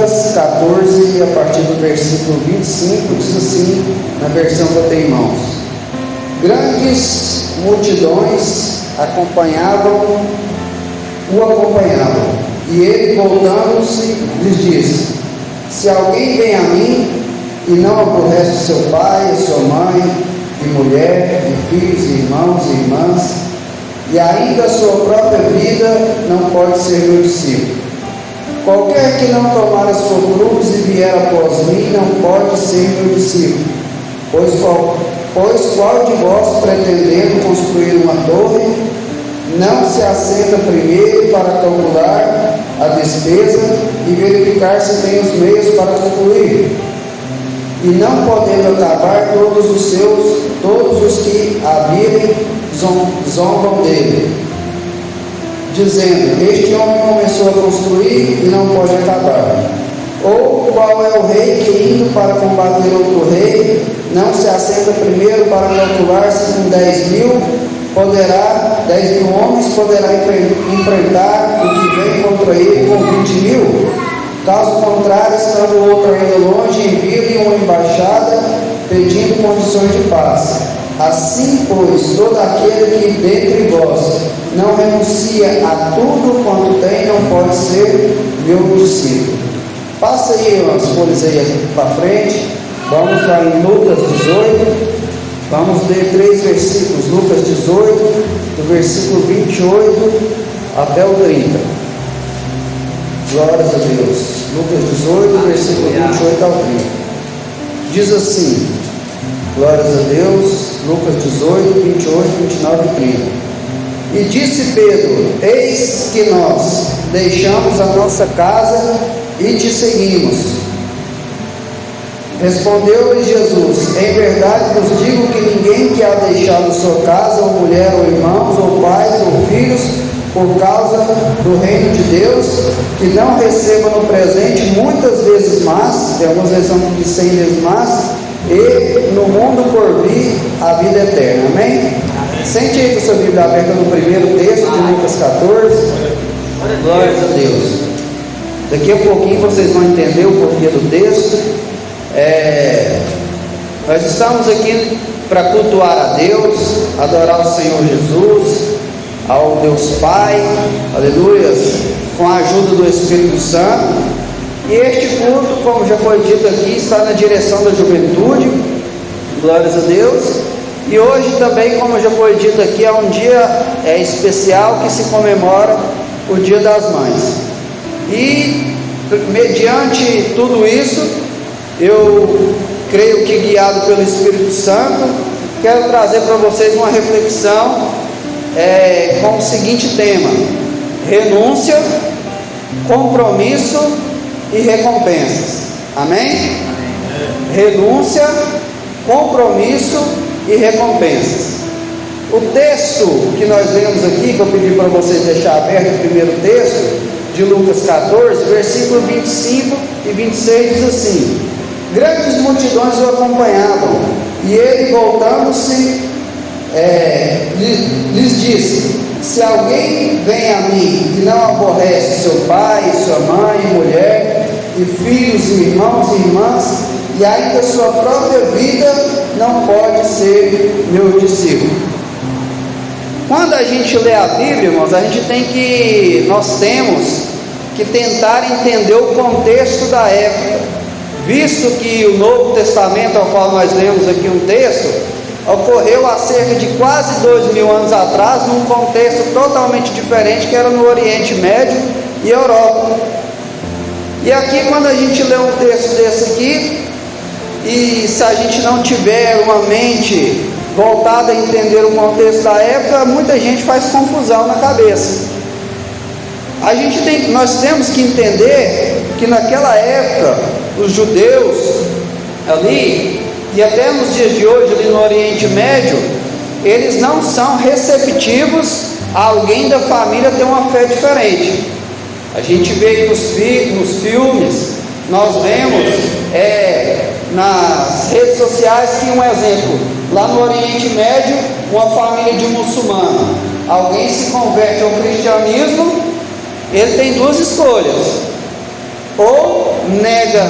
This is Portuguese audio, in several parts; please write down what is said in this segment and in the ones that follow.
Lucas 14, a partir do versículo 25, diz assim, na versão que eu tenho em mãos: grandes multidões o acompanhavam, e ele, voltando-se, lhes disse: se alguém vem a mim e não aborrece seu pai, sua mãe, e mulher, e filhos, e irmãos e irmãs, e ainda a sua própria vida, não pode ser meu discípulo. Qualquer que não tomar a sua cruz e vier após mim, não pode ser meu discípulo. Pois qual de vós, pretendendo construir uma torre, não se assenta primeiro para calcular a despesa e verificar se tem os meios para concluir? E não podendo acabar, todos os que a virem zombam dele, dizendo: este homem começou a construir e não pode acabar. Ou qual é o rei que, indo para combater outro rei, não se assenta primeiro para calcular se com 10 mil homens poderá enfrentar o que vem contra ele com 20 mil? Caso contrário, estando o outro ainda longe, envie-lhe uma embaixada pedindo condições de paz. Assim, pois, todo aquele que dentre vós não renuncia a tudo quanto tem, não pode ser meu discípulo. Passa aí as folhas aí para frente. Vamos lá em Lucas 18. Vamos ler 3 versículos. Lucas 18, do versículo 28 até o 30. Glórias a Deus. Lucas 18, versículo 28 ao 30. Diz assim: glórias a Deus. Lucas 18, 28, 29 e 30. E disse Pedro: eis que nós deixamos a nossa casa e te seguimos. Respondeu-lhe Jesus: em verdade vos digo que ninguém que há deixado sua casa, ou mulher, ou irmãos, ou pais, ou filhos, por causa do reino de Deus, que não receba no presente muitas vezes mais, tem algumas versões de 100 vezes mais, e no mundo por vir a vida eterna. Amém? Sente aí com a sua Bíblia aberta no primeiro texto de Lucas 14. Glórias a Deus. Daqui a pouquinho vocês vão entender o porquê do texto. Nós estamos aqui para cultuar a Deus, adorar o Senhor Jesus, ao Deus Pai, aleluia, com a ajuda do Espírito Santo. E este culto, como já foi dito aqui, está na direção da juventude, glórias a Deus. E hoje também, como já foi dito aqui, é um dia especial que se comemora o Dia das Mães. E mediante tudo isso, eu creio que, guiado pelo Espírito Santo, quero trazer para vocês uma reflexão com o seguinte tema: renúncia, compromisso e recompensas. Amém? Renúncia, compromisso e recompensas. O texto que nós lemos aqui, que eu pedi para vocês deixar aberto, o primeiro texto de Lucas 14, versículo 25 e 26, diz assim: grandes multidões o acompanhavam, e ele, voltando-se, lhes disse: se alguém vem a mim e não aborrece seu pai, sua mãe, mulher, e filhos, e irmãos e irmãs, e ainda sua própria vida, não pode ser meu discípulo. Quando a gente lê a Bíblia, irmãos, nós temos que tentar entender o contexto da época, visto que o Novo Testamento, ao qual nós lemos aqui um texto, ocorreu há cerca de quase 2000 anos atrás, num contexto totalmente diferente, que era no Oriente Médio e Europa. E aqui, quando a gente lê um texto desse aqui, e se a gente não tiver uma mente voltada a entender o contexto da época, muita gente faz confusão na cabeça. Nós temos que entender que naquela época, os judeus ali, e até nos dias de hoje, ali no Oriente Médio, eles não são receptivos a alguém da família ter uma fé diferente. A gente vê nos filmes, nós vemos nas redes sociais que, um exemplo, lá no Oriente Médio, uma família de muçulmano, alguém se converte ao cristianismo, ele tem duas escolhas: ou nega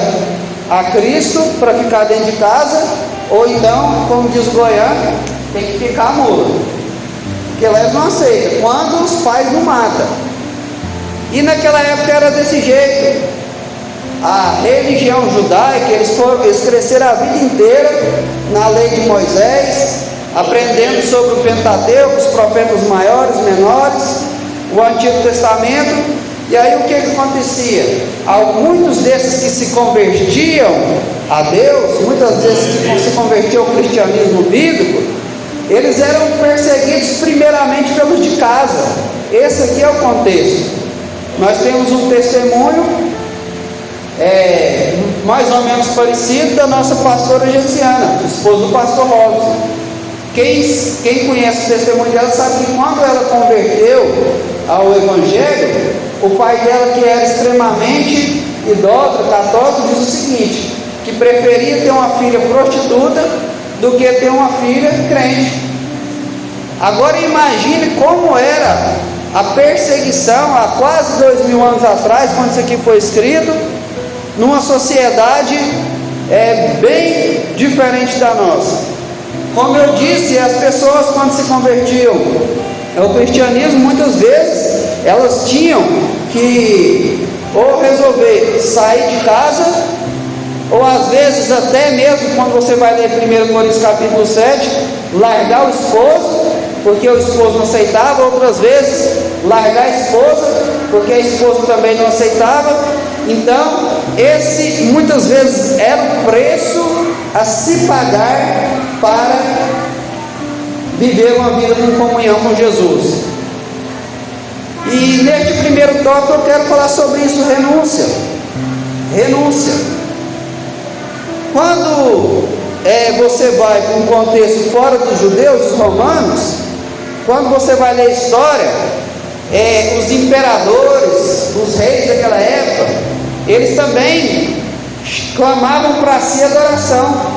a Cristo para ficar dentro de casa, ou então, como diz o goiano, tem que ficar mula, porque eles não aceitam, quando os pais não matam. E naquela época era desse jeito. A religião judaica, eles cresceram a vida inteira na lei de Moisés, aprendendo sobre o Pentateuco, os profetas maiores, menores, o Antigo Testamento. E aí o que acontecia? Muitos desses que se convertiam a Deus, muitas vezes que se convertiam ao cristianismo bíblico, eles eram perseguidos primeiramente pelos de casa. Esse aqui é o contexto. Nós temos um testemunho mais ou menos parecido da nossa pastora Gessiana, esposa do pastor Robson. Quem conhece o testemunho dela sabe que quando ela converteu ao Evangelho, o pai dela, que era extremamente idólatra, católico, diz o seguinte, que preferia ter uma filha prostituta do que ter uma filha crente. Agora imagine como era a perseguição há quase 2000 anos atrás, quando isso aqui foi escrito, numa sociedade bem diferente da nossa. Como eu disse, as pessoas, quando se convertiam ao cristianismo, muitas vezes elas tinham que ou resolver sair de casa, ou às vezes até mesmo, quando você vai ler 1 Coríntios capítulo 7, largar o esposo, porque o esposo não aceitava. Outras vezes largar a esposa, porque a esposa também não aceitava. Então esse muitas vezes era o preço a se pagar para viver uma vida com comunhão com Jesus. E neste primeiro tópico eu quero falar sobre isso, renúncia. Quando você vai para um contexto fora dos judeus, os romanos, quando você vai ler a história, os imperadores, os reis daquela época, eles também clamavam para si adoração.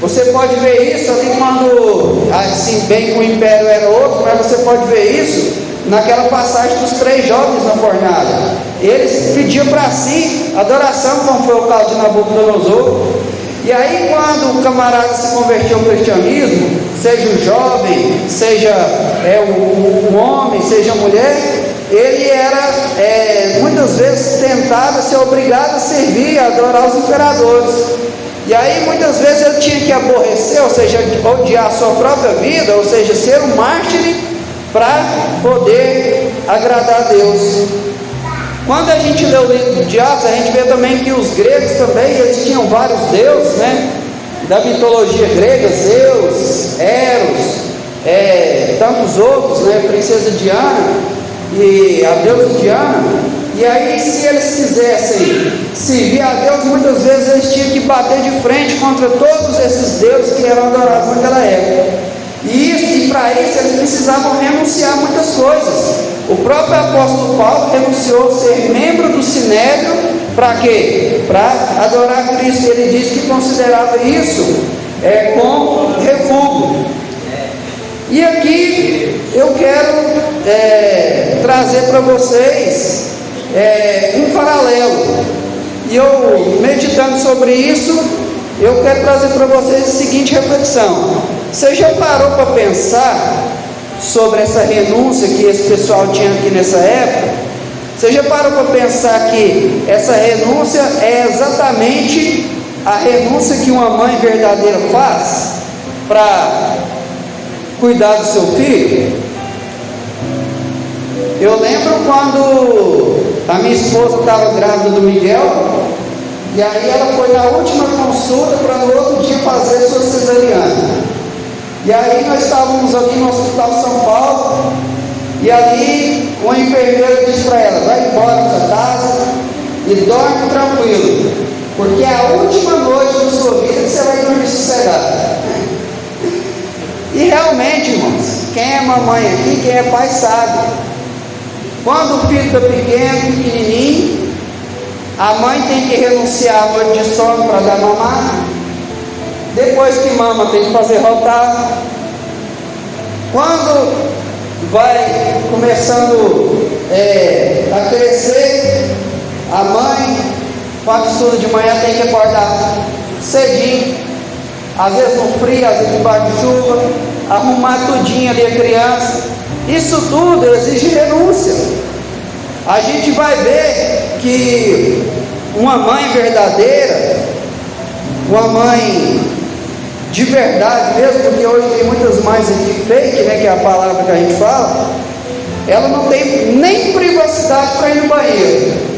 Você pode ver isso ali quando, assim, bem que o império era outro, mas você pode ver isso naquela passagem dos 3 jovens na fornalha. Eles pediam para si adoração, como foi o caso de Nabucodonosor. E aí, quando o camarada se convertiu ao cristianismo, seja o jovem, seja um homem, seja a mulher, ele era muitas vezes tentado, ser obrigado a servir, a adorar os imperadores. E aí muitas vezes ele tinha que aborrecer, ou seja, odiar a sua própria vida, ou seja, ser um mártir para poder agradar a Deus. Quando a gente lê o livro de Atos, a gente vê também que os gregos também, eles tinham vários deuses, né? Da mitologia grega, Zeus, Eros, tantos outros, né? Princesa Diana e a deusa Diana. E aí, se eles quisessem servir a Deus, muitas vezes eles tinham que bater de frente contra todos esses deuses que eram adorados naquela época. E para isso eles precisavam renunciar a muitas coisas. O próprio apóstolo Paulo renunciou a ser membro do Sinédrio, para quê? Para adorar a Cristo. Ele disse que considerava isso como refúgio. E aqui eu quero trazer para vocês um paralelo. E eu, meditando sobre isso, eu quero trazer para vocês a seguinte reflexão. Você já parou para pensar sobre essa renúncia que esse pessoal tinha aqui nessa época? Você já parou para pensar que essa renúncia é exatamente a renúncia que uma mãe verdadeira faz para cuidar do seu filho? Eu lembro quando a minha esposa estava grávida do Miguel, e aí ela foi na última consulta para no outro dia fazer sua cesariana. E aí nós estávamos ali no Hospital São Paulo, e ali uma enfermeira disse para ela: vai embora da sua casa e dorme tranquilo, porque é a última noite da sua vida que você vai dormir sossegado. E realmente, irmãos, quem é mamãe aqui, quem é pai sabe. Quando o filho está pequeno, pequenininho, a mãe tem que renunciar à noite de sono para dar mamar. Depois que mama, tem que fazer rotar. Quando vai começando a crescer, a mãe quando estuda de manhã tem que acordar cedinho, às vezes no frio, às vezes debaixo de chuva, arrumar tudinho ali a criança. Isso tudo exige renúncia. A gente vai ver que uma mãe verdadeira, uma mãe de verdade mesmo, porque hoje tem muitas mães aqui fake, né, que é a palavra que a gente fala, ela não tem nem privacidade para ir no banheiro.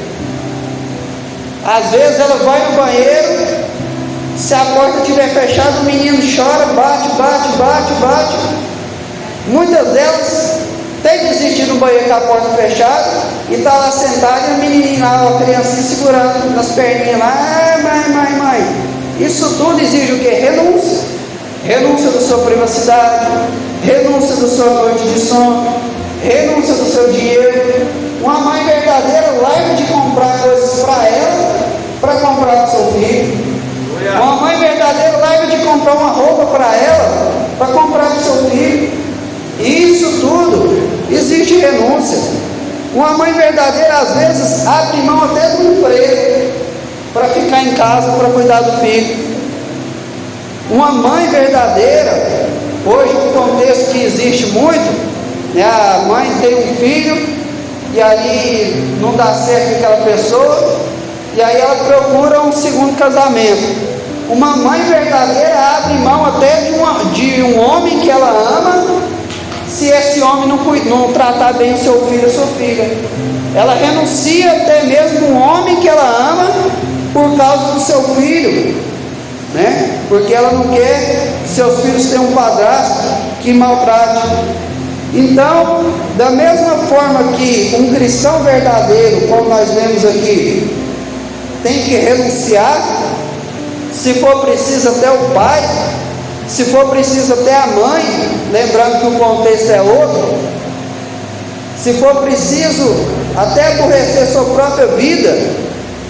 Às vezes ela vai no banheiro, se a porta estiver fechada, o menino chora, bate. Muitas delas tem que desistir no banheiro com a porta fechada e está lá sentada e a menininha lá, a criancinha segurando nas perninhas lá, mãe. Isso tudo exige o que? Renúncia. Renúncia da sua privacidade, renúncia da sua noite de sono, renúncia do seu dinheiro. Uma mãe verdadeira larga de comprar coisas para ela, para comprar para o seu filho. Uma mãe verdadeira larga de comprar uma roupa para ela, para comprar para o seu filho. E isso tudo exige renúncia. Uma mãe verdadeira às vezes abre mão até do emprego para ficar em casa, para cuidar do filho. Uma mãe verdadeira, hoje o contexto que existe muito, né, a mãe tem um filho e aí não dá certo com aquela pessoa, e aí ela procura um segundo casamento. Uma mãe verdadeira abre mão até de um homem que ela ama, se esse homem não tratar bem o seu filho ou sua filha. Ela renuncia até mesmo um homem que ela ama por causa do seu filho, né? Porque ela não quer que seus filhos tenham um padrasto que maltrate. Então, da mesma forma que um cristão verdadeiro, como nós vemos aqui, tem que renunciar, se for preciso até o pai, se for preciso até a mãe, lembrando que o contexto é outro, se for preciso até aborrecer sua própria vida,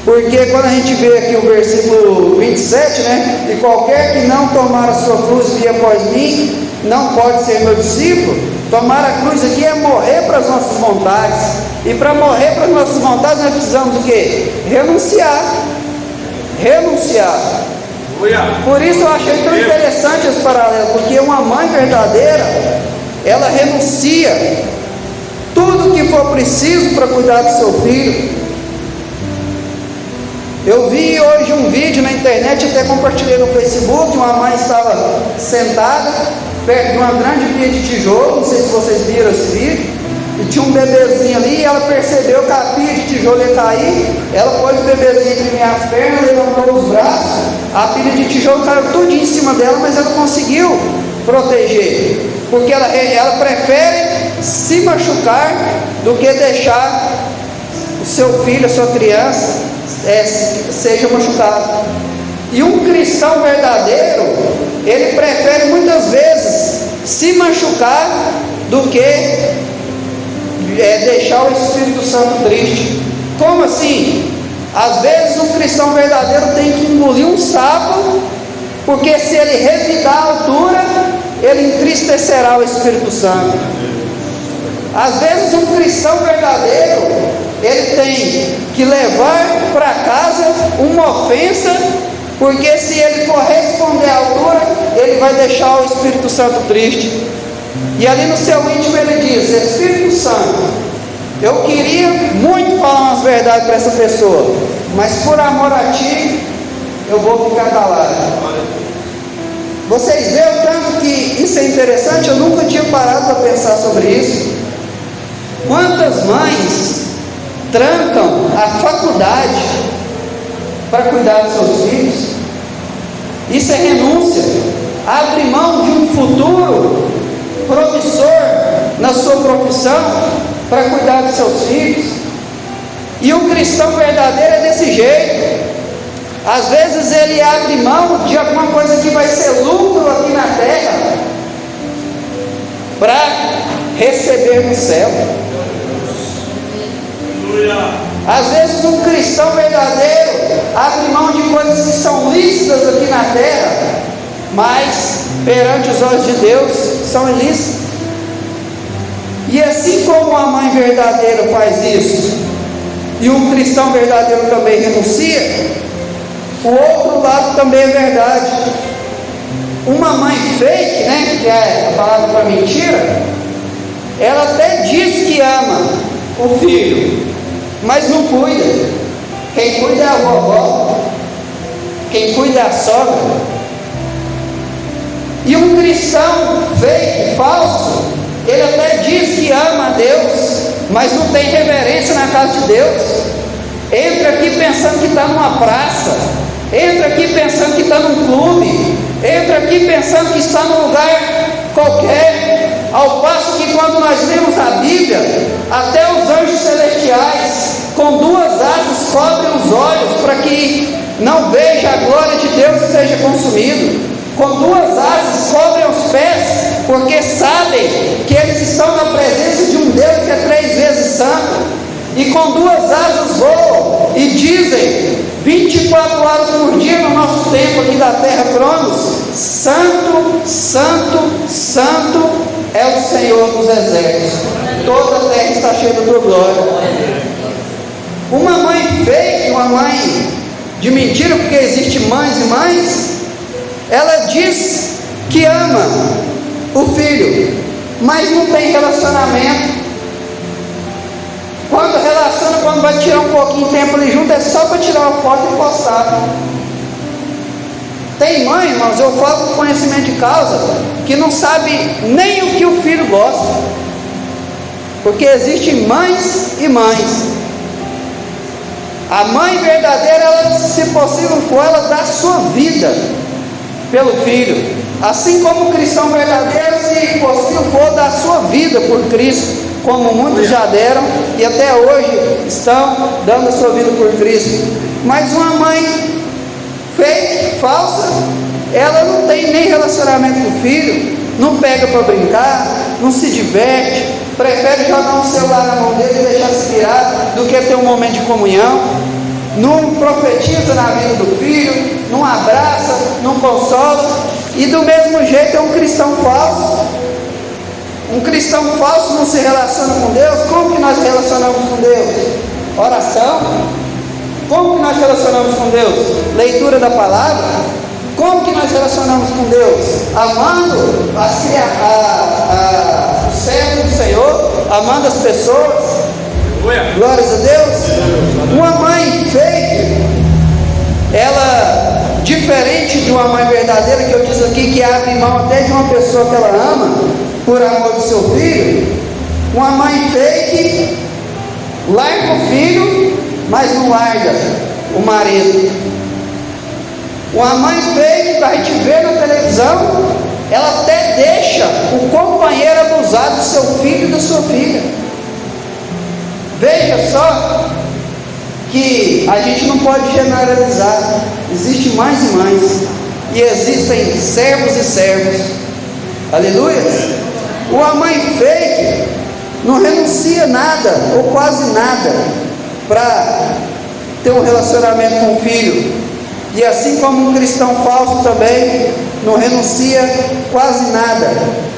porque quando a gente vê aqui o versículo 27, né, e qualquer que não tomar a sua cruz e vir após mim, não pode ser meu discípulo. Tomar a cruz aqui é morrer para as nossas vontades, e para morrer para as nossas vontades nós precisamos o quê? Renunciar. Por isso eu achei tão interessante esse paralelo, porque uma mãe verdadeira, ela renuncia tudo que for preciso para cuidar do seu filho. Eu vi hoje um vídeo na internet, até compartilhei no Facebook. Uma mãe estava sentada perto de uma grande pia de tijolo, não sei se vocês viram esse vídeo, e tinha um bebezinho ali, e ela percebeu que a pia de tijolo ia cair. Ela pôs o bebezinho entre as pernas, levantou os braços, a pilha de tijolo caiu tudo em cima dela, mas ela conseguiu proteger, porque ela prefere se machucar do que deixar o seu filho, a sua criança seja machucado. E um cristão verdadeiro, ele prefere muitas vezes se machucar do que deixar o Espírito Santo triste. Como assim? Às vezes um cristão verdadeiro tem que engolir um sapo, porque se ele revidar a altura, ele entristecerá o Espírito Santo. Às vezes um cristão verdadeiro, ele tem que levar para casa uma ofensa, porque se ele for responder à altura, ele vai deixar o Espírito Santo triste. E ali no seu íntimo ele diz: Espírito Santo, eu queria muito falar umas verdades para essa pessoa, mas por amor a ti, eu vou ficar calado. Vocês veem o tanto que isso é interessante? Eu nunca tinha parado para pensar sobre isso. Quantas mães trancam a faculdade para cuidar dos seus filhos? Isso é renúncia. Abre mão de um futuro promissor na sua profissão para cuidar dos seus filhos. E o cristão verdadeiro é desse jeito. Às vezes ele abre mão de alguma coisa que vai ser lucro aqui na terra para receber no céu. Às vezes um cristão verdadeiro abre mão de coisas que são lícitas aqui na terra, mas perante os olhos de Deus são ilícitas. E assim como a mãe verdadeira faz isso, e um cristão verdadeiro também renuncia, O outro lado também é verdade. Uma mãe fake, né, que é a palavra para mentira, ela até diz que ama o filho, mas não cuida. Quem cuida é a vovó, quem cuida é a sogra. E um cristão fake, falso, ele até diz que ama a Deus, mas não tem reverência na casa de Deus. Entra aqui pensando que está numa praça, entra aqui pensando que está num clube, entra aqui pensando que está num lugar qualquer, ao passo que quando nós lemos a Bíblia, até os anjos celestiais com duas asas cobrem os olhos para que não veja a glória de Deus e seja consumido. Com duas asas cobrem os pés, porque sabem que eles estão na presença de um Deus que é 3 vezes santo. E com duas asas voam e dizem 24 horas por dia no nosso tempo aqui da terra, Cronos: Santo, Santo, Santo é o Senhor dos exércitos. Toda a terra está cheia da tua glória. Uma mãe fake, uma mãe de mentira, porque existe mães e mães, ela diz que ama o filho, mas não tem relacionamento. Quando relaciona, quando vai tirar um pouquinho de tempo ali junto, é só para tirar uma foto e postar. Tem mãe, irmãos, eu falo com conhecimento de causa, que não sabe nem o que o filho gosta, porque existem mães e mães. A mãe verdadeira, ela, se possível for, ela dá a sua vida pelo filho, assim como o cristão verdadeiro, se possível for, dá a sua vida por Cristo, como muitos já deram e até hoje estão dando a sua vida por Cristo. Mas uma mãe fake, falsa, ela não tem nem relacionamento com o filho, não pega para brincar, não se diverte, prefere jogar um celular na mão dele e deixar se virar do que ter um momento de comunhão, não profetiza na vida do filho, não abraça, não consola. E do mesmo jeito é um cristão falso. Um cristão falso não se relaciona com Deus. Como que nós relacionamos com Deus? Oração. Como que nós relacionamos com Deus? Leitura da palavra. Como que nós relacionamos com Deus? Amando o servo do Senhor, amando as pessoas. Glórias a Deus. Uma mãe fake, ela, diferente de uma mãe verdadeira, que eu disse aqui, que abre mão até de uma pessoa que ela ama por amor do seu filho, uma mãe fake larga o filho, mas não larga o marido. Uma mãe fake, que a gente vê na televisão, ela até deixa o companheiro abusar do seu filho e da sua filha. Veja só que a gente não pode generalizar. Existem mães e mães, e existem servos e servos. Aleluia. Uma mãe fake não renuncia nada ou quase nada para ter um relacionamento com o filho, e assim como um cristão falso também não renuncia quase nada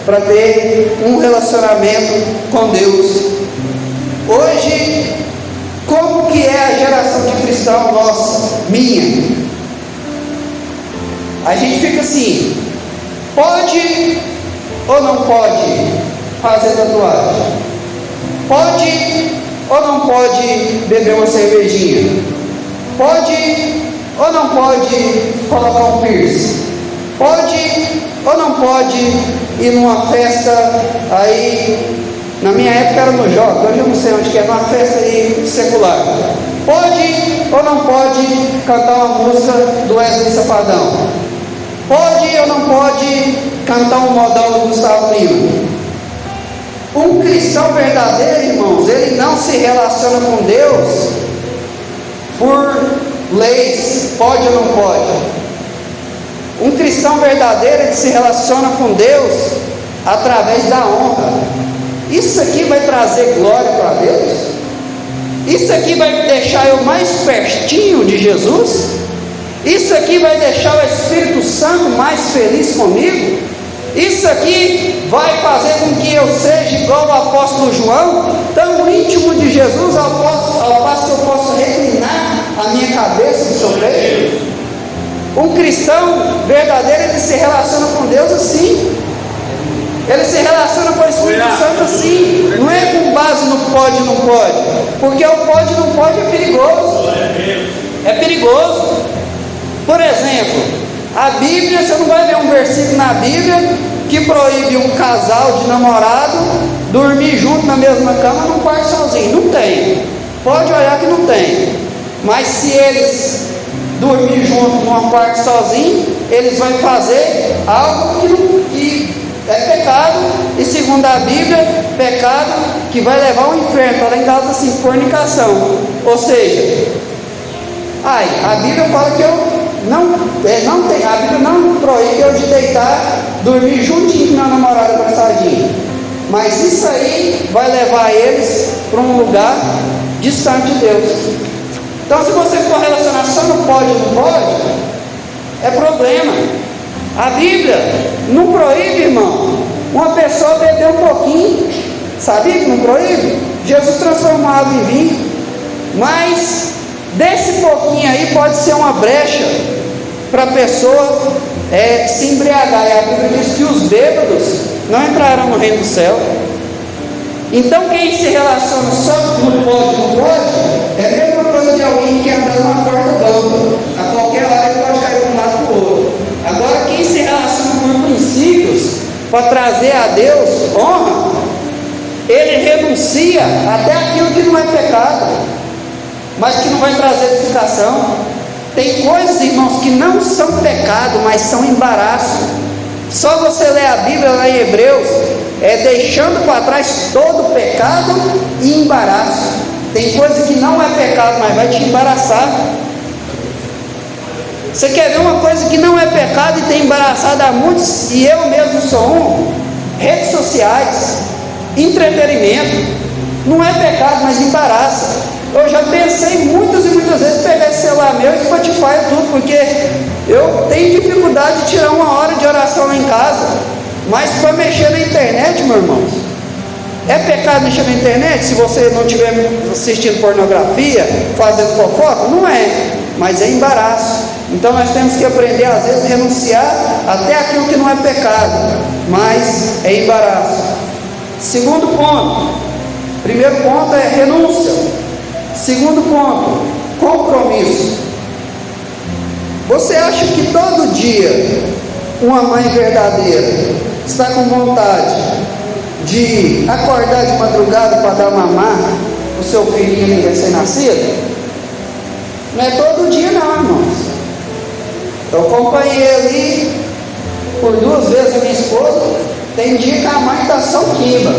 para ter um relacionamento com Deus. Hoje, como que é a geração de cristão nossa, minha? A gente fica assim: pode ou não pode fazer tatuagem? Pode ou não pode beber uma cervejinha? Pode ou não pode colocar um piercing? Pode ou não pode ir numa festa aí? Na minha época era no Joca, hoje eu não sei onde que é, numa festa aí secular. Pode ou não pode cantar uma música do Wesley Safadão? Pode ou não pode cantar um modão do Gustavo Lima? Um cristão verdadeiro, irmãos, ele não se relaciona com Deus por leis, pode ou não pode. Um cristão verdadeiro, ele se relaciona com Deus através da honra. Isso aqui vai trazer glória para Deus? Isso aqui vai deixar eu mais pertinho de Jesus? Isso aqui vai deixar o Espírito Santo mais feliz comigo? Isso aqui vai fazer com que eu seja igual o apóstolo João, tão íntimo de Jesus, ao passo que eu posso reclinar a minha cabeça sobre ele? Um cristão verdadeiro, ele se relaciona com Deus assim. Ele se relaciona com o Espírito Santo assim. Não é com base no pode e não pode. Porque o pode e não pode é perigoso. É perigoso. Por exemplo, a Bíblia, você não vai ver um versículo na Bíblia que proíbe um casal de namorado dormir junto na mesma cama num quarto sozinho. Não tem. Pode olhar que não tem. Mas se eles dormir junto num quarto sozinho, eles vão fazer algo que é pecado, e segundo a Bíblia, pecado que vai levar ao inferno. Está lá em Gálatas assim, fornicação. Ou seja, a Bíblia fala que a Bíblia não proíbe eu de deitar, dormir juntinho com minha namorada abraçadinha. Mas isso aí vai levar eles para um lugar distante de Deus. Então, se você for relacionar só no pode ou não pode, é problema. A Bíblia não proíbe, irmão, uma pessoa beber um pouquinho. Sabia que não proíbe? Jesus transformou água em vinho. Mas desse pouquinho aí pode ser uma brecha para a pessoa se embriagar. E a Bíblia diz que os bêbados não entrarão no reino do céu. Então quem se relaciona só no pode e não pode, é a mesma coisa de alguém que anda numa corda bamba. A qualquer hora ele pode cair de um lado para o outro. Agora quem se relaciona com princípios para trazer a Deus honra, ele renuncia até aquilo que não é pecado, mas que não vai trazer edificação. Tem coisas, irmãos, que não são pecado, mas são embaraço. Só você ler a Bíblia lá em Hebreus, deixando para trás todo pecado e embaraço. Tem coisa que não é pecado, mas vai te embaraçar. Você quer ver uma coisa que não é pecado e tem embaraçado a muitos, e eu mesmo sou um? Redes sociais, entretenimento. Não é pecado, mas embaraça. Eu já pensei muitas e muitas vezes pegar esse celular meu e Spotify e tudo, porque eu tenho dificuldade de tirar uma hora de oração lá em casa. Mas para mexer na internet, meus irmãos, é pecado mexer na internet se você não estiver assistindo pornografia, fazendo fofoca? Não é, mas é embaraço. Então nós temos que aprender às vezes a renunciar até aquilo que não é pecado, mas é embaraço. Segundo ponto, primeiro ponto é renúncia. Segundo ponto, compromisso. Você acha que todo dia uma mãe verdadeira está com vontade de acordar de madrugada para dar mamar o seu filhinho recém-nascido? Não é todo dia não, irmãos. Eu acompanhei ali por 2 vezes a minha esposa. Tem dia que a mãe está só quimba.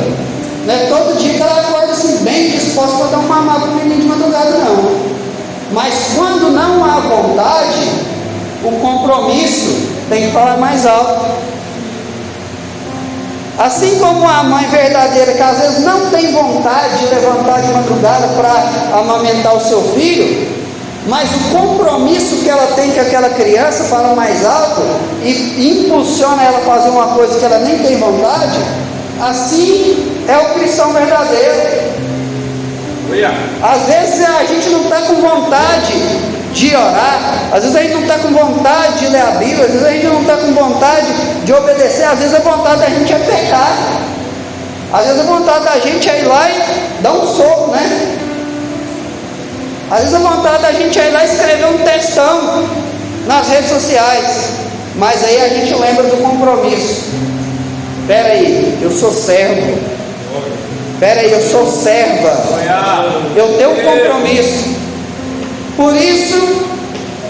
Não é todo dia que ela acorda assim bem disposta para dar um mamar para o menino de madrugada, não. Mas quando não há vontade, o compromisso tem que falar mais alto. Assim como a mãe verdadeira que às vezes não tem vontade de levantar de madrugada para amamentar o seu filho, mas o compromisso que ela tem com aquela criança fala mais alto e impulsiona ela a fazer uma coisa que ela nem tem vontade, assim é o cristão verdadeiro. Às vezes a gente não está com vontade de orar, às vezes a gente não está com vontade de ler a Bíblia, às vezes a gente não está com vontade de obedecer, às vezes a vontade da gente é pecar, às vezes a vontade da gente é ir lá e dar um soco, né? Às vezes a vontade da gente é ir lá e escrever um textão nas redes sociais, mas aí a gente lembra do compromisso. Espera aí, eu sou servo. Espera aí, eu sou serva. Eu tenho um compromisso. Por isso,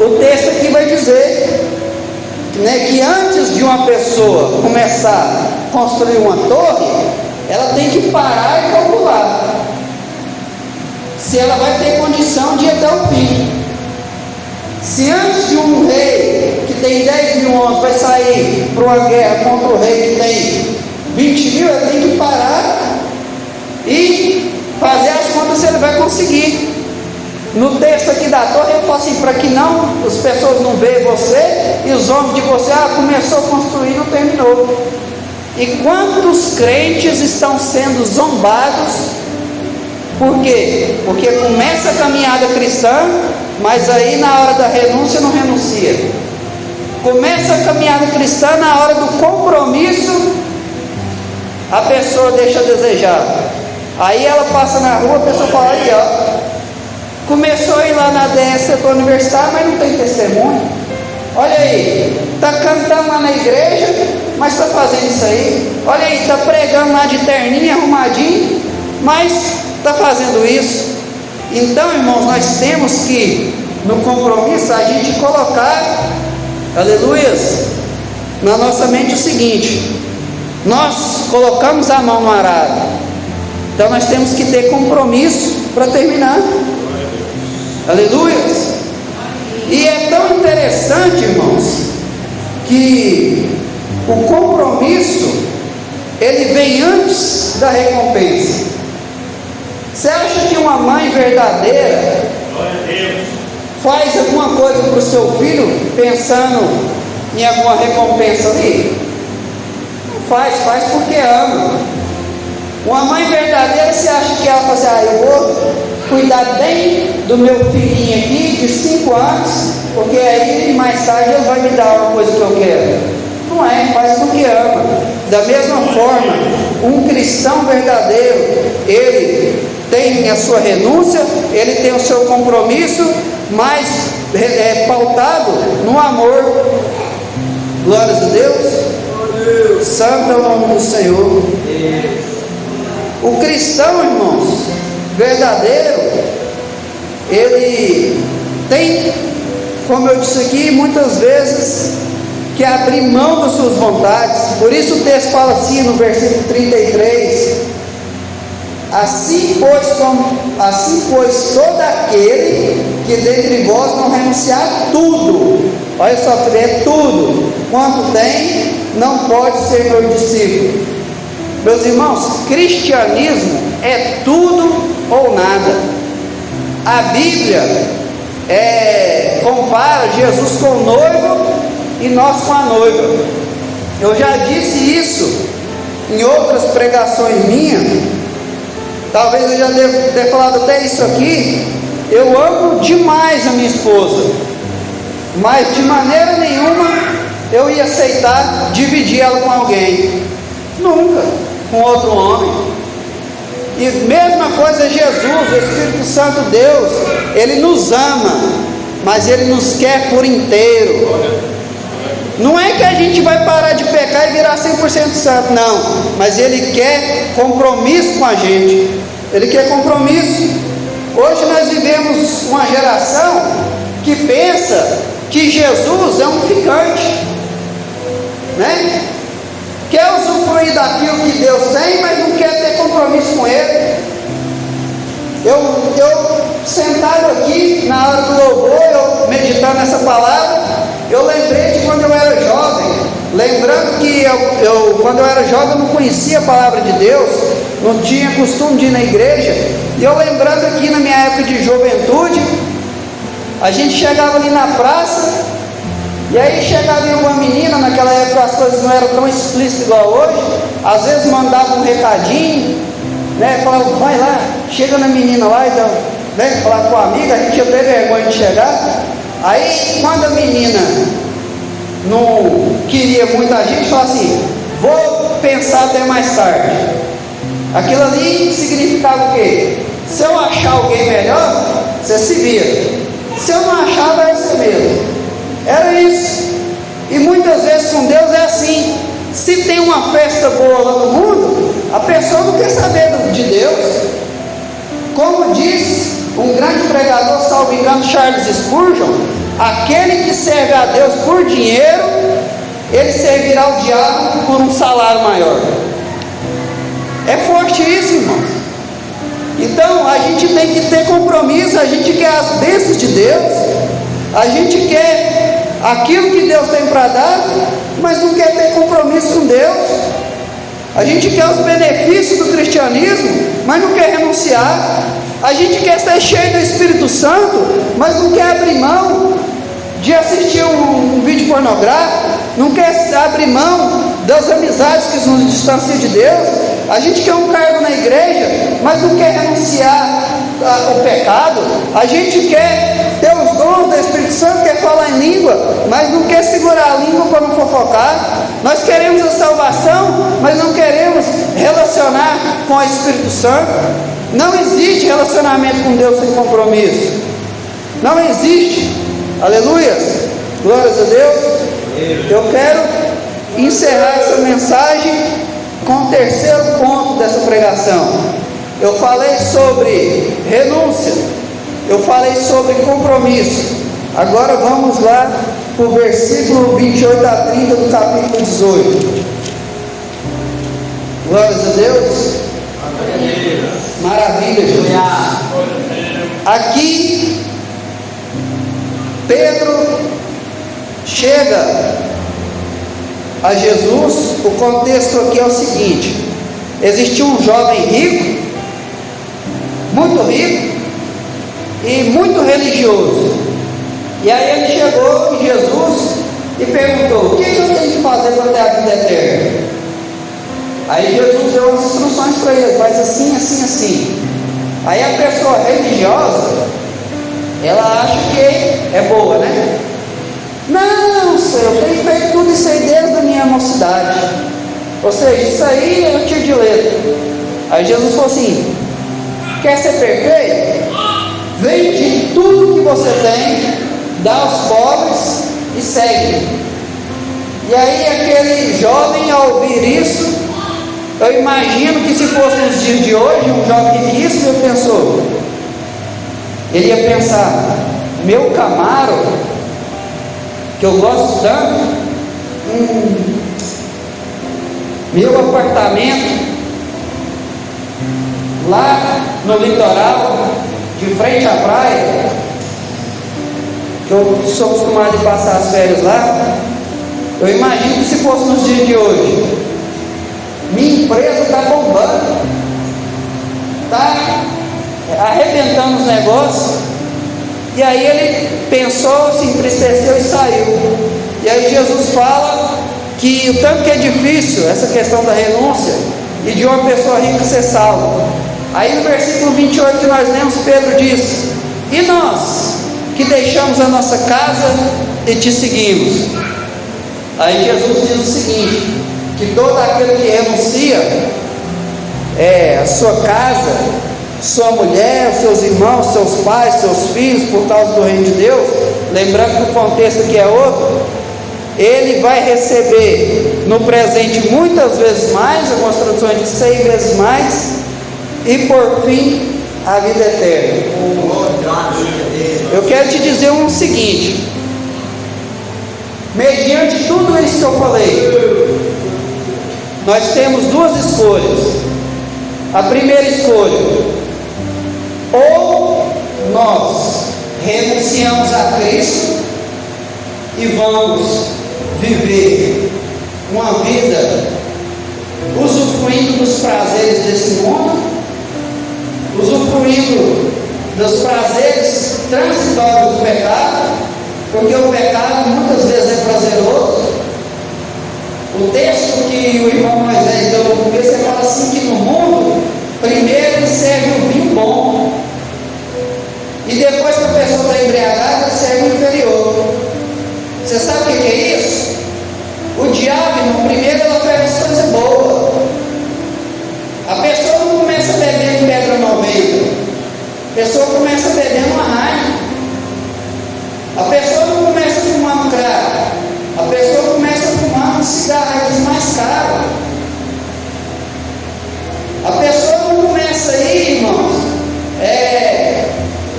o texto aqui vai dizer, né, que antes de uma pessoa começar a construir uma torre, ela tem que parar e calcular se ela vai ter condição de ir até o fim. Se antes de um rei que tem 10 mil homens vai sair para uma guerra contra o rei que tem 20 mil, ele tem que parar e fazer as contas se ele vai conseguir. No texto aqui da torre eu falo assim, para que não as pessoas não vejam você e os homens de você, começou a construir e não terminou. E quantos crentes estão sendo zombados? Por quê? Porque começa a caminhada cristã, mas aí na hora da renúncia não renuncia. Começa a caminhada cristã, na hora do compromisso, a pessoa deixa a desejar. Aí ela passa na rua, a pessoa fala, aí ó, começou a ir lá na DS para a universidade, mas não tem testemunho. Olha aí, está cantando lá na igreja, mas está fazendo isso aí. Olha aí, está pregando lá de terninho, arrumadinho, mas está fazendo isso. Então, irmãos, nós temos que, no compromisso, a gente colocar, aleluias, na nossa mente o seguinte: nós colocamos a mão no arado, então nós temos que ter compromisso para terminar. Aleluias. E é tão interessante, irmãos, que o compromisso, ele vem antes da recompensa. Você acha que uma mãe verdadeira faz alguma coisa para o seu filho pensando em alguma recompensa ali? Não faz porque ama. Uma mãe verdadeira, você acha que ela fala assim, eu vou cuidar bem do meu filhinho aqui de 5 anos, porque aí mais tarde ele vai me dar uma coisa que eu quero? Não é, faz porque ama. Da mesma forma, um cristão verdadeiro, ele tem a sua renúncia, ele tem o seu compromisso, mas é pautado no amor. Glórias a Deus. Santo é o nome do Senhor. O cristão, irmãos, verdadeiro, ele tem, como eu disse aqui, muitas vezes que abrir mão das suas vontades. Por isso o texto fala assim no versículo 33: assim pois todo aquele que dentre vós não renunciar a tudo, olha só, é tudo quanto tem, não pode ser meu discípulo. Meus irmãos, cristianismo é tudo ou nada. A Bíblia compara Jesus com o noivo e nós com a noiva. Eu já disse isso em outras pregações minhas, talvez eu já devo ter falado até isso aqui. Eu amo demais a minha esposa, mas de maneira nenhuma eu ia aceitar dividir ela com alguém, nunca, com outro homem. E mesma coisa Jesus, o Espírito Santo, Deus, Ele nos ama, mas Ele nos quer por inteiro. Não é que a gente vai parar de pecar e virar 100% santo, não, mas Ele quer compromisso com a gente. Ele quer compromisso. Hoje nós vivemos uma geração que pensa que Jesus é um ficante, né? Quer usufruir daquilo que Deus tem, mas não quer ter compromisso com Ele. Eu sentado aqui na hora do louvor, eu meditando nessa palavra, eu lembrei de quando eu era jovem. Lembrando que quando eu era jovem, eu não conhecia a palavra de Deus, não tinha costume de ir na igreja. E eu lembrando aqui na minha época de juventude, a gente chegava ali na praça, e aí chegava uma menina, naquela época as coisas não eram tão explícitas igual hoje, às vezes mandava um recadinho, né, falava, vai lá, chega na menina lá, então, né, falar com a amiga, a gente tinha até vergonha de chegar. Aí quando a menina não queria muita gente, falava assim, vou pensar até mais tarde. Aquilo ali significava o quê? Se eu achar alguém melhor, você se vira. Se eu não achar, vai ser mesmo. Era isso. E muitas vezes com Deus é assim. Se tem uma festa boa lá no mundo, a pessoa não quer saber de Deus. Como diz um grande pregador, salvo engano, Charles Spurgeon, aquele que serve a Deus por dinheiro, ele servirá o diabo por um salário maior. É forte isso, irmãos. Então a gente tem que ter compromisso. A gente quer as bênçãos de Deus, a gente quer aquilo que Deus tem para dar, mas não quer ter compromisso com Deus. A gente quer os benefícios do cristianismo, mas não quer renunciar. A gente quer ser cheio do Espírito Santo, mas não quer abrir mão de assistir um vídeo pornográfico, não quer abrir mão das amizades que nos distanciam de Deus. A gente quer um cargo na igreja, mas não quer renunciar ao pecado. A gente quer ter os dons do Espírito Santo, quer falar em língua, língua, mas não quer segurar a língua para não fofocar. Nós queremos a salvação, mas não queremos relacionar com o Espírito Santo. Não existe relacionamento com Deus sem compromisso. Não existe. Aleluias. Glórias a Deus. Eu quero encerrar essa mensagem com o terceiro ponto dessa pregação. Eu falei sobre renúncia, eu falei sobre compromisso. Agora vamos lá para o versículo 28 a 30 do capítulo 18. Glórias a Deus. Maravilha, Jesus. Aqui Pedro chega a Jesus. O contexto aqui é o seguinte: existia um jovem rico, muito rico e muito religioso. E aí ele chegou em Jesus e perguntou: o que eu tenho que fazer para ter a vida eterna? Aí Jesus deu as instruções para ele: faz assim, assim, assim. Aí a pessoa religiosa, ela acha que é boa, né? Não, Senhor, eu tenho feito tudo isso aí desde a minha mocidade. Ou seja, isso aí eu tiro de letra. Aí Jesus falou assim: quer ser perfeito? Vende tudo que você tem, dá aos pobres e segue. E aí aquele jovem, ao ouvir isso, eu imagino que se fosse nos dias de hoje, um jovem riquíssimo, ele ia pensar: meu Camaro, que eu gosto tanto, meu apartamento lá no litoral, de frente à praia, que eu sou acostumado a passar as férias lá. Eu imagino que se fosse nos dias de hoje, minha empresa está bombando, está arrebentando os negócios. E aí ele pensou, se entristeceu e saiu. E aí Jesus fala que o tanto que é difícil essa questão da renúncia e de uma pessoa rica ser salva. Aí no versículo 28 que nós lemos, Pedro diz: e nós que deixamos a nossa casa e te seguimos? Aí Jesus diz o seguinte: que todo aquele que renuncia a sua casa, sua mulher, seus irmãos, seus pais, seus filhos, por causa do reino de Deus, lembrando que o contexto aqui é outro, ele vai receber no presente muitas vezes mais, algumas traduções de 100 vezes mais, e por fim a vida eterna. Eu quero te dizer o seguinte: mediante tudo isso que eu falei, nós temos duas escolhas. A primeira escolha: ou nós renunciamos a Cristo e vamos viver uma vida usufruindo dos prazeres desse mundo, usufruindo dos prazeres transitórios do pecado, porque o pecado muitas vezes é prazeroso. O texto que o irmão Moisés deu no começo, ele fala assim: que no mundo primeiro serve o vinho bom, e depois que a pessoa está embriagada, serve o inferior. Você sabe o que é isso? O diabo, irmão, primeiro ele oferece coisa boa. A pessoa não começa bebendo pedra 90, a pessoa começa bebendo uma Heineken. A pessoa não começa fumando crack, a pessoa começa fumando cigarros mais caros. A pessoa não começa aí, irmãos,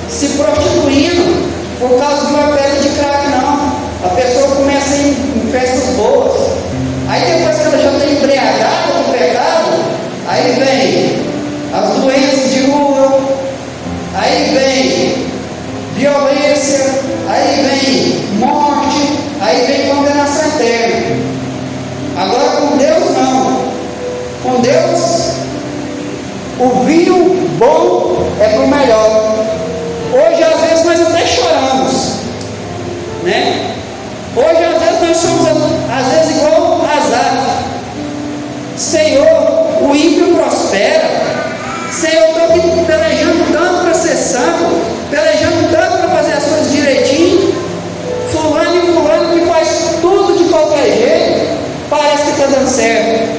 se prostituindo por causa de uma pedra de crack, não. A pessoa começa a ir em festas boas. Aí depois que ela já está embriagada com o pecado, aí vem as doenças de rua, aí vem violência, aí vem morte, aí vem condenação eterna. Agora com Deus não. Com Deus, o vinho bom é para o melhor. Hoje às vezes nós até choramos, né? Hoje às vezes nós somos igual Azar. Senhor, o ímpio prospera. Senhor, eu estou pelejando tanto para ser santo, pelejando tanto para fazer as coisas direitinho. Fulano e fulano dando certo,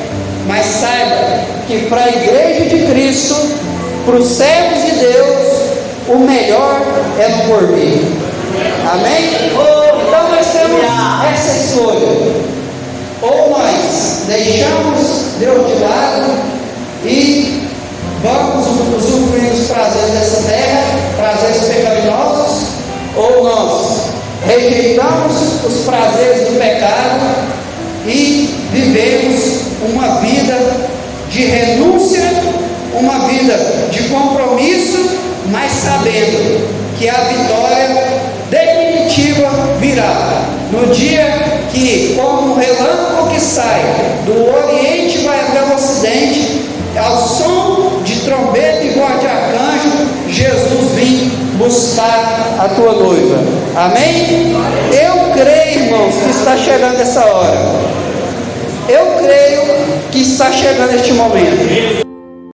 mas saiba que para a igreja de Cristo, para os servos de Deus, o melhor é no porvir. Amém? Então nós temos essa escolha: ou nós deixamos Deus de lado e vamos usufruir dos prazeres dessa terra, prazeres pecaminosos, ou nós rejeitamos os prazeres do pecado e vivemos uma vida de renúncia, uma vida de compromisso, mas sabendo que a vitória definitiva virá no dia que, como um relâmpago que sai do Oriente e vai até o Ocidente, ao som de trombeta e voz de arcanjo, Jesus vem buscar a tua noiva. Amém? Eu creio, irmãos, que está chegando essa hora. Eu creio que está chegando este momento.